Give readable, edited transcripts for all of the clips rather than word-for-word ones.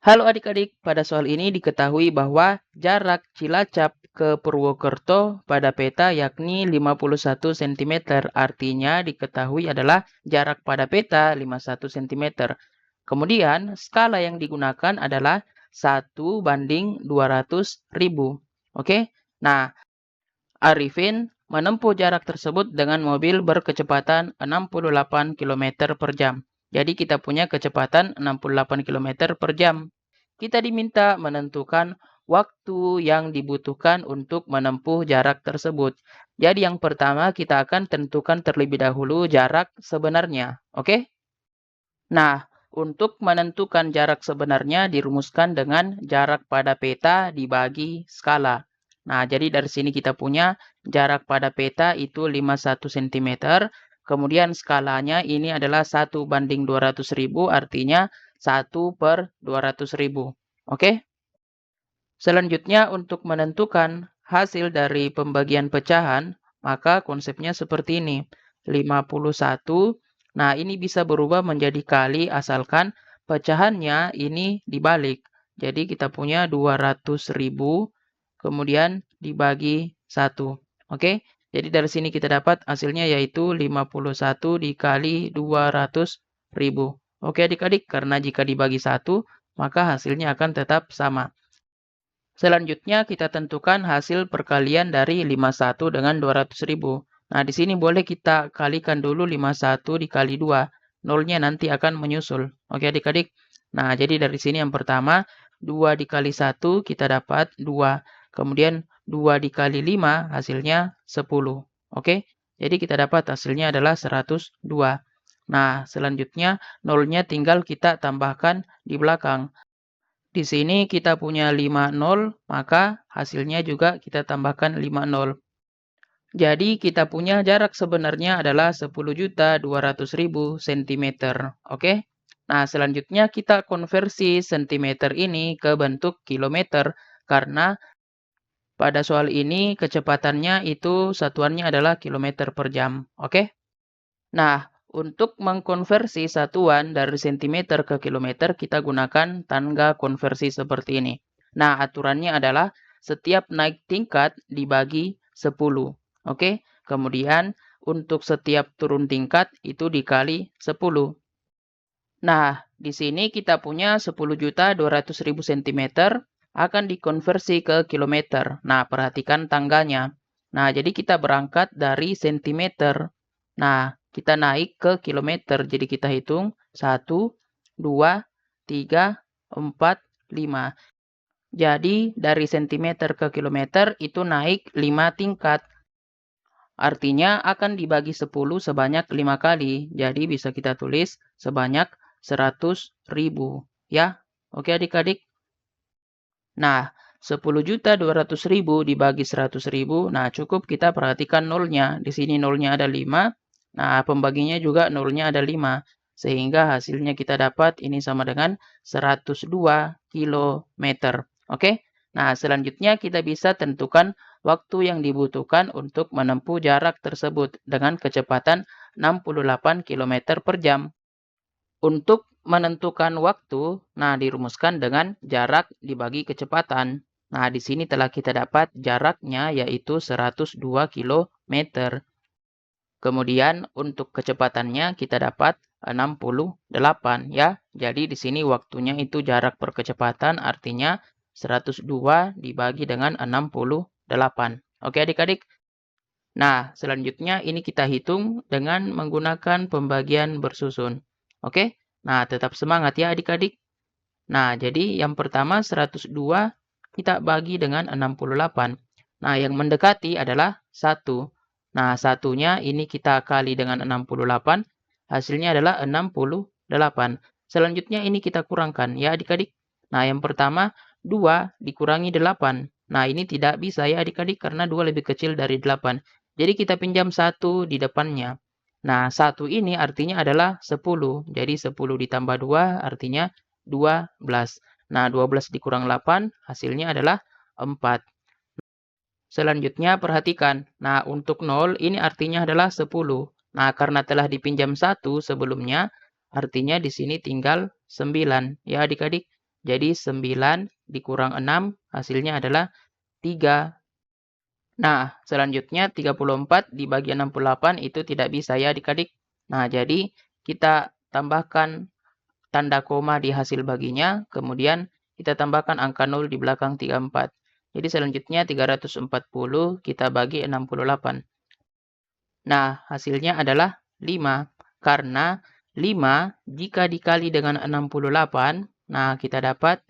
Halo adik-adik, pada soal ini diketahui bahwa jarak Cilacap ke Purwokerto pada peta yakni 51 cm. Artinya diketahui adalah jarak pada peta 51 cm. Kemudian skala yang digunakan adalah 1:200.000. Oke, nah Arifin menempuh jarak tersebut dengan mobil berkecepatan 68 km per jam. Jadi kita punya kecepatan 68 km per jam. Kita diminta menentukan waktu yang dibutuhkan untuk menempuh jarak tersebut. Jadi yang pertama kita akan tentukan terlebih dahulu jarak sebenarnya. Oke? Nah, untuk menentukan jarak sebenarnya dirumuskan dengan jarak pada peta dibagi skala. Nah, jadi dari sini kita punya jarak pada peta itu 51 cm. Kemudian skalanya ini adalah 1:200.000, artinya 1/200.000. Oke? Selanjutnya untuk menentukan hasil dari pembagian pecahan, maka konsepnya seperti ini. 51, nah ini bisa berubah menjadi kali asalkan pecahannya ini dibalik. Jadi kita punya 200.000, kemudian dibagi 1. Oke, jadi dari sini kita dapat hasilnya yaitu 51 dikali 200.000. Oke adik-adik, karena jika dibagi 1, maka hasilnya akan tetap sama. Selanjutnya kita tentukan hasil perkalian dari 51 dengan 200.000. Nah, di sini boleh kita kalikan dulu 51 dikali 2. Nolnya nanti akan menyusul. Oke adik-adik. Nah, jadi dari sini yang pertama, 2 dikali 1 kita dapat 2. Kemudian 2 dikali 5 hasilnya 10. Oke, jadi kita dapat hasilnya adalah 102. Nah, selanjutnya nolnya tinggal kita tambahkan di belakang. Di sini kita punya 5 nol, maka hasilnya juga kita tambahkan 5 nol. Jadi kita punya jarak sebenarnya adalah 10.200.000 cm. Oke? Nah, selanjutnya kita konversi cm ini ke bentuk kilometer karena pada soal ini kecepatannya itu satuannya adalah kilometer per jam. Oke? Nah, untuk mengkonversi satuan dari sentimeter ke kilometer, kita gunakan tangga konversi seperti ini. Nah, aturannya adalah setiap naik tingkat dibagi 10. Oke, kemudian untuk setiap turun tingkat itu dikali 10. Nah, di sini kita punya 10.200.000 cm akan dikonversi ke kilometer. Nah, perhatikan tangganya. Nah, jadi kita berangkat dari sentimeter. Nah, kita naik ke kilometer. Jadi kita hitung 1, 2, 3, 4, 5. Jadi dari sentimeter ke kilometer itu naik 5 tingkat. Artinya akan dibagi 10 sebanyak 5 kali. Jadi bisa kita tulis sebanyak 100.000. Ya, oke adik-adik. Nah, 10.200.000 dibagi 100.000. Nah, cukup kita perhatikan nolnya. Di sini nolnya ada 5. Nah, pembaginya juga nolnya ada 5. Sehingga hasilnya kita dapat ini sama dengan 102 kilometer. Oke? Nah, selanjutnya kita bisa tentukan waktu yang dibutuhkan untuk menempuh jarak tersebut dengan kecepatan 68 kilometer per jam. Untuk menentukan waktu, nah dirumuskan dengan jarak dibagi kecepatan. Nah, di sini telah kita dapat jaraknya yaitu 102 km. Kemudian untuk kecepatannya kita dapat 68 ya. Jadi di sini waktunya itu jarak per kecepatan artinya 102 dibagi dengan 68. Oke adik-adik. Nah, selanjutnya ini kita hitung dengan menggunakan pembagian bersusun. Oke? Nah, tetap semangat ya adik-adik. Nah, jadi yang pertama 102 kita bagi dengan 68. Nah, yang mendekati adalah 1. Nah, satunya ini kita kali dengan 68. Hasilnya adalah 68. Selanjutnya ini kita kurangkan ya adik-adik. Nah, yang pertama 2 dikurangi 8. Nah, ini tidak bisa ya adik-adik karena 2 lebih kecil dari 8. Jadi kita pinjam 1 di depannya. Nah, 1 ini artinya adalah 10. Jadi 10 ditambah 2 artinya 12. Nah, 12 dikurang 8 hasilnya adalah 4. Selanjutnya perhatikan. Nah, untuk 0 ini artinya adalah 10. Nah, karena telah dipinjam 1 sebelumnya, artinya di sini tinggal 9. Ya adik-adik. Jadi 9 dikurang 6 hasilnya adalah 3. Nah, selanjutnya 34 dibagi 68 itu tidak bisa ya adik-adik. Nah, jadi kita tambahkan tanda koma di hasil baginya, kemudian kita tambahkan angka 0 di belakang 34. Jadi selanjutnya 340 kita bagi 68. Nah, hasilnya adalah 5. Karena 5 jika dikali dengan 68, nah kita dapat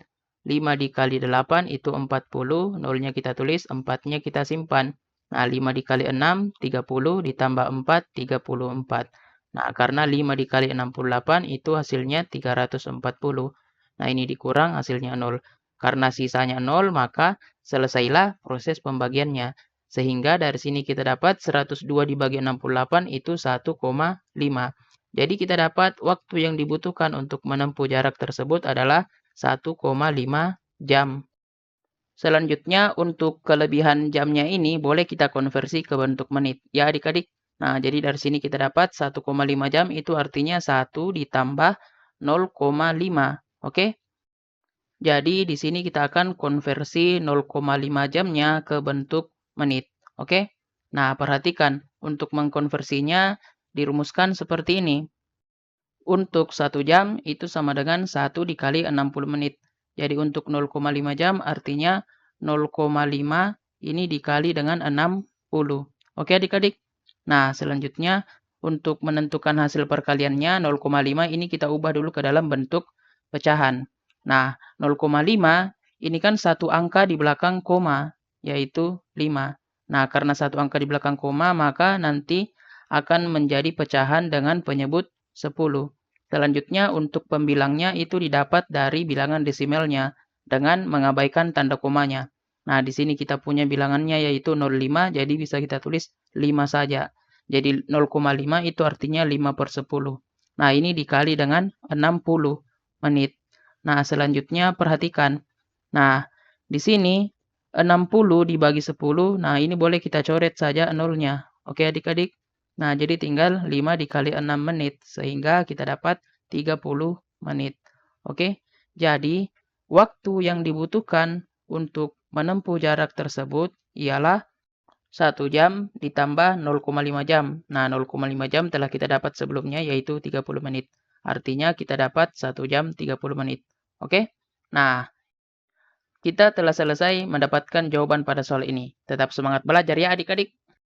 5 dikali 8 itu 40, nolnya kita tulis, 4-nya kita simpan. Nah, 5 dikali 6, 30, ditambah 4, 34. Nah, karena 5 dikali 68 itu hasilnya 340. Nah, ini dikurang hasilnya 0. Karena sisanya 0, maka selesailah proses pembagiannya. Sehingga dari sini kita dapat 102 dibagi 68 itu 1,5. Jadi kita dapat waktu yang dibutuhkan untuk menempuh jarak tersebut adalah 1,5 jam. Selanjutnya untuk kelebihan jamnya ini boleh kita konversi ke bentuk menit. Ya adik-adik. Nah, jadi dari sini kita dapat 1,5 jam itu artinya 1 ditambah 0,5. Oke? Jadi di sini kita akan konversi 0,5 jamnya ke bentuk menit. Oke? Nah, perhatikan untuk mengkonversinya dirumuskan seperti ini. Untuk 1 jam itu sama dengan 1 dikali 60 menit. Jadi untuk 0,5 jam artinya 0,5 ini dikali dengan 60. Oke adik-adik? Nah, selanjutnya untuk menentukan hasil perkaliannya 0,5 ini kita ubah dulu ke dalam bentuk pecahan. Nah, 0,5 ini kan satu angka di belakang koma, yaitu 5. Nah, karena satu angka di belakang koma, maka nanti akan menjadi pecahan dengan penyebut 10. Selanjutnya untuk pembilangnya itu didapat dari bilangan desimalnya dengan mengabaikan tanda komanya. Nah, di sini kita punya bilangannya yaitu 0,5, jadi bisa kita tulis 5 saja. Jadi 0,5 itu artinya 5/10. Nah, ini dikali dengan 60 menit. Nah, selanjutnya perhatikan. Nah, di sini 60 dibagi 10, nah ini boleh kita coret saja nolnya. Oke adik-adik? Nah, jadi tinggal 5 dikali 6 menit, sehingga kita dapat 30 menit. Oke, jadi waktu yang dibutuhkan untuk menempuh jarak tersebut ialah 1 jam ditambah 0,5 jam. Nah, 0,5 jam telah kita dapat sebelumnya yaitu 30 menit. Artinya kita dapat 1 jam 30 menit. Oke? Nah, kita telah selesai mendapatkan jawaban pada soal ini. Tetap semangat belajar ya adik-adik.